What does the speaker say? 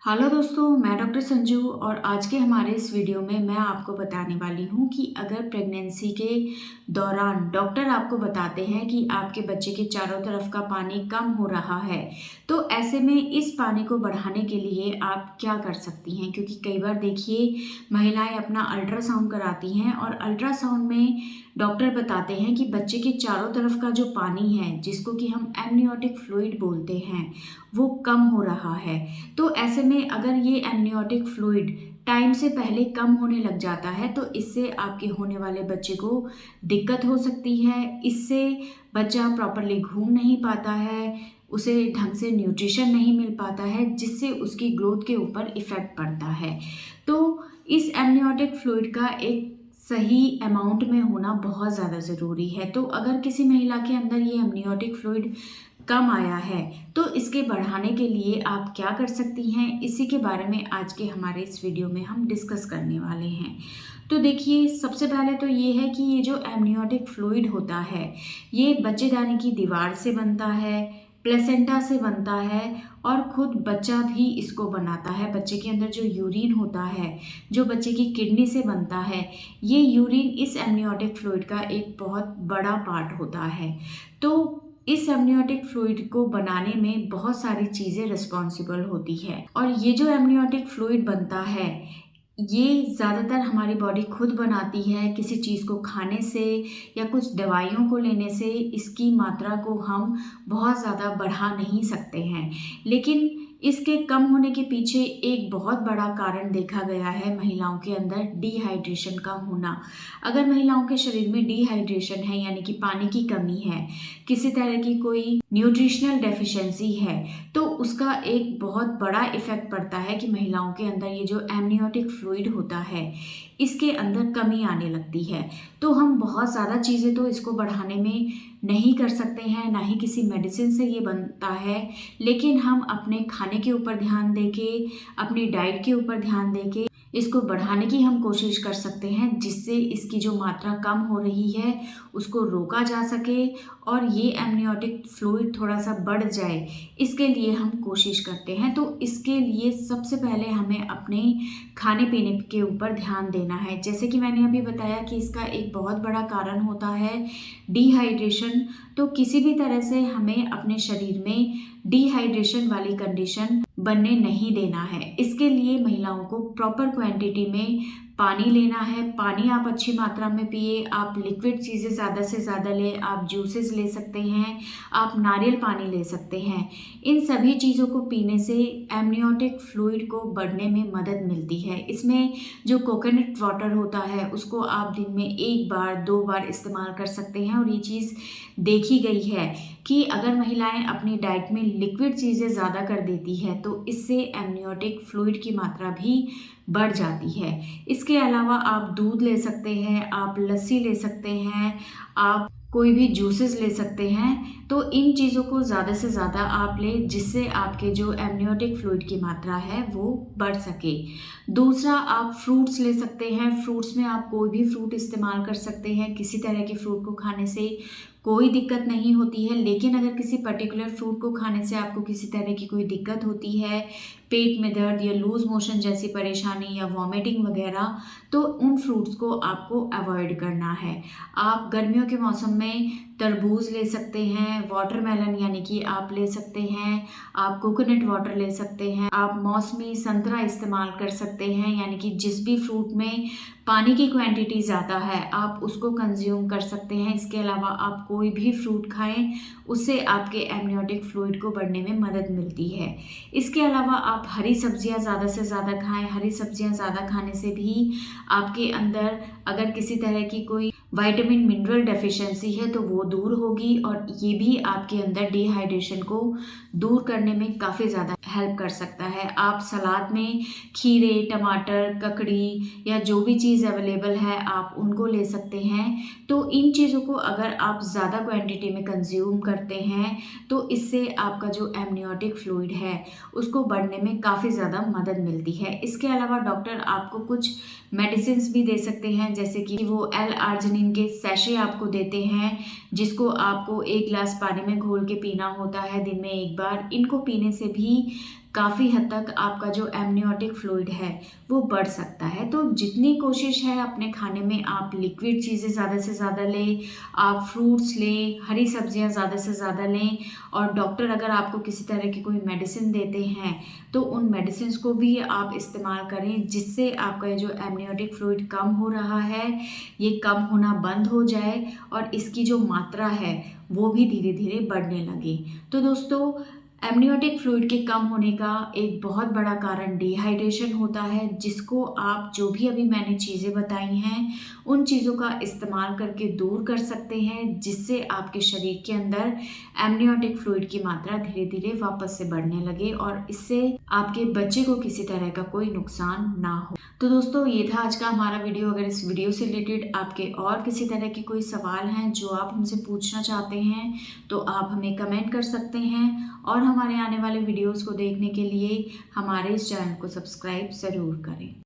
Hello दोस्तों, मैं doctor Sanju और आज के हमारे इस वीडियो में मैं आपको बताने वाली हूँ कि अगर प्रेगनेंसी के दौरान डॉक्टर आपको बताते हैं कि आपके बच्चे के चारों तरफ का पानी कम हो रहा है, तो ऐसे में इस पानी को बढ़ाने के लिए आप क्या कर सकती हैं। क्योंकि कई बार देखिए महिलाएं अपना अल्ट्रासाउंड कराती हैं और अल्ट्रासाउंड में डॉक्टर बताते हैं कि बच्चे के चारों तरफ का जो पानी है, जिसको कि हम एमनियोटिक फ्लूइड बोलते हैं, वो कम हो रहा है। तो ऐसे में अगर ये एमनियोटिक फ्लूइड टाइम से पहले कम होने लग जाता है तो इससे आपके होने वाले बच्चे को दिक्कत हो सकती है। इससे बच्चा प्रॉपरली घूम नहीं पाता है, उसे ढंग से न्यूट्रिशन नहीं मिल पाता है, जिससे उसकी ग्रोथ के ऊपर इफ़ेक्ट पड़ता है। तो इस एमनियोटिक फ्लूइड का एक सही अमाउंट में होना बहुत ज़्यादा ज़रूरी है। तो अगर किसी महिला के अंदर ये एमनियोटिक फ्लूइड कम आया है तो इसके बढ़ाने के लिए आप क्या कर सकती हैं, इसी के बारे में आज के हमारे इस वीडियो में हम डिस्कस करने वाले हैं। तो देखिए, सबसे पहले तो ये है कि ये जो एमनियोटिक फ्लूइड होता है ये बच्चेदानी की दीवार से बनता है, प्लेसेंटा से बनता है और खुद बच्चा भी इसको बनाता है। बच्चे के अंदर जो यूरिन होता है, जो बच्चे की किडनी से बनता है, ये यूरिन इस एमनियोटिक फ्लूइड का एक बहुत बड़ा पार्ट होता है। तो इस एमनियोटिक फ्लूइड को बनाने में बहुत सारी चीज़ें रिस्पॉन्सिबल होती है और ये जो एमनियोटिक फ्लूइड बनता है ये ज़्यादातर हमारी बॉडी खुद बनाती है। किसी चीज़ को खाने से या कुछ दवाइयों को लेने से इसकी मात्रा को हम बहुत ज़्यादा बढ़ा नहीं सकते हैं। लेकिन इसके कम होने के पीछे एक बहुत बड़ा कारण देखा गया है महिलाओं के अंदर डिहाइड्रेशन का होना। अगर महिलाओं के शरीर में डिहाइड्रेशन है यानी कि पानी की कमी है, किसी तरह की कोई न्यूट्रिशनल डेफिशिएंसी है, तो उसका एक बहुत बड़ा इफेक्ट पड़ता है कि महिलाओं के अंदर ये जो एमनियोटिक फ्लूइड होता है इसके अंदर कमी आने लगती है। तो हम बहुत ज़्यादा चीज़ें तो इसको बढ़ाने में नहीं कर सकते हैं, ना ही किसी मेडिसिन से ये बनता है। लेकिन हम अपने खाने के ऊपर ध्यान देके, अपनी डाइट के ऊपर ध्यान देके इसको बढ़ाने की हम कोशिश कर सकते हैं, जिससे इसकी जो मात्रा कम हो रही है उसको रोका जा सके और ये एमनियोटिक फ्लूइड थोड़ा सा बढ़ जाए, इसके लिए हम कोशिश करते हैं। तो इसके लिए सबसे पहले हमें अपने खाने पीने के ऊपर ध्यान देना है। जैसे कि मैंने अभी बताया कि इसका एक बहुत बड़ा कारण होता है डिहाइड्रेशन। तो किसी भी तरह से हमें अपने शरीर में डिहाइड्रेशन वाली कंडीशन बनने नहीं देना है। इसके लिए महिलाओं को प्रॉपर क्वांटिटी में पानी लेना है। पानी आप अच्छी मात्रा में पिए, आप लिक्विड चीज़ें ज़्यादा से ज़्यादा लें, आप जूसेस ले सकते हैं, आप नारियल पानी ले सकते हैं। इन सभी चीज़ों को पीने से एमनियोटिक फ्लूइड को बढ़ने में मदद मिलती है। इसमें जो कोकोनट वाटर होता है उसको आप दिन में 1 बार 2 बार इस्तेमाल कर सकते हैं और ये चीज़ देखी गई है कि अगर महिलाएं अपनी डाइट में लिक्विड चीज़ें ज़्यादा कर देती है तो इससे एमनियोटिक फ्लूइड की मात्रा भी बढ़ जाती है। इसके अलावा आप दूध ले सकते हैं, आप लस्सी ले सकते हैं, आप कोई भी जूसेस ले सकते हैं। तो इन चीज़ों को ज़्यादा से ज़्यादा आप लें, जिससे आपके जो एमनियोटिक फ्लूइड की मात्रा है वो बढ़ सके। दूसरा, आप फ्रूट्स ले सकते हैं। फ्रूट्स में आप कोई भी फ्रूट इस्तेमाल कर सकते हैं। किसी तरह के फ्रूट को खाने से कोई दिक्कत नहीं होती है। लेकिन अगर किसी पर्टिकुलर फ्रूट को खाने से आपको किसी तरह की कोई दिक्कत होती है, पेट में दर्द या लूज मोशन जैसी परेशानी या वॉमिटिंग वगैरह, तो उन फ्रूट्स को आपको अवॉइड करना है। आप गर्मियों के मौसम में तरबूज ले सकते हैं, वाटरमेलन यानी कि आप ले सकते हैं, आप कोकोनट वाटर ले सकते हैं, आप मौसमी संतरा इस्तेमाल कर सकते हैं। यानी कि जिस भी फ्रूट में पानी की क्वांटिटी ज़्यादा है आप उसको कंज्यूम कर सकते हैं। इसके अलावा आप कोई भी फ्रूट खाएं, उससे आपके एमनियोटिक फ्लूइड को बढ़ने में मदद मिलती है। इसके अलावा आप हरी सब्जियां ज़्यादा से ज़्यादा खाएं। हरी सब्जियां ज़्यादा खाने से भी आपके अंदर अगर किसी तरह की कोई विटामिन मिनरल डेफिशिएंसी है तो वो दूर होगी और ये भी आपके अंदर डिहाइड्रेशन को दूर करने में काफ़ी ज़्यादा हेल्प कर सकता है। आप सलाद में खीरे, टमाटर, ककड़ी या जो भी चीज़ अवेलेबल है आप उनको ले सकते हैं। तो इन चीज़ों को अगर आप ज़्यादा क्वांटिटी में कंज्यूम करते हैं तो इससे आपका जो एमनियोटिक फ्लूइड है उसको बढ़ने में काफ़ी ज़्यादा मदद मिलती है। इसके अलावा डॉक्टर आपको कुछ मेडिसिन भी दे सकते हैं, जैसे कि वो L-आर्जिनिन के सैशे आपको देते हैं, जिसको आपको 1 गिलास पानी में घोल के पीना होता है दिन में 1 बार। इनको पीने से भी काफ़ी हद तक आपका जो एमनियोटिक फ्लूइड है वो बढ़ सकता है। तो जितनी कोशिश है अपने खाने में आप लिक्विड चीज़ें ज़्यादा से ज़्यादा लें, आप फ्रूट्स लें, हरी सब्जियां ज़्यादा से ज़्यादा लें, और डॉक्टर अगर आपको किसी तरह की कोई मेडिसिन देते हैं तो उन मेडिसिन को भी आप इस्तेमाल करें, जिससे आपका ये जो एमनियोटिक फ्लूइड कम हो रहा है ये कम होना बंद हो जाए और इसकी जो मात्रा है वो भी धीरे धीरे बढ़ने लगे। तो दोस्तों, एमनियोटिक फ्लूइड के कम होने का एक बहुत बड़ा कारण डिहाइड्रेशन होता है, जिसको आप जो भी अभी मैंने चीज़ें बताई हैं उन चीज़ों का इस्तेमाल करके दूर कर सकते हैं, जिससे आपके शरीर के अंदर एमनियोटिक फ्लूइड की मात्रा धीरे धीरे वापस से बढ़ने लगे और इससे आपके बच्चे को किसी तरह का कोई नुकसान ना हो। तो दोस्तों, ये था आज का हमारा वीडियो। अगर इस वीडियो से रिलेटेड आपके और किसी तरह के कोई सवाल हैं जो आप हमसे पूछना चाहते हैं तो आप हमें कमेंट कर सकते हैं, और हमारे आने वाले वीडियोस को देखने के लिए हमारे इस चैनल को सब्सक्राइब ज़रूर करें।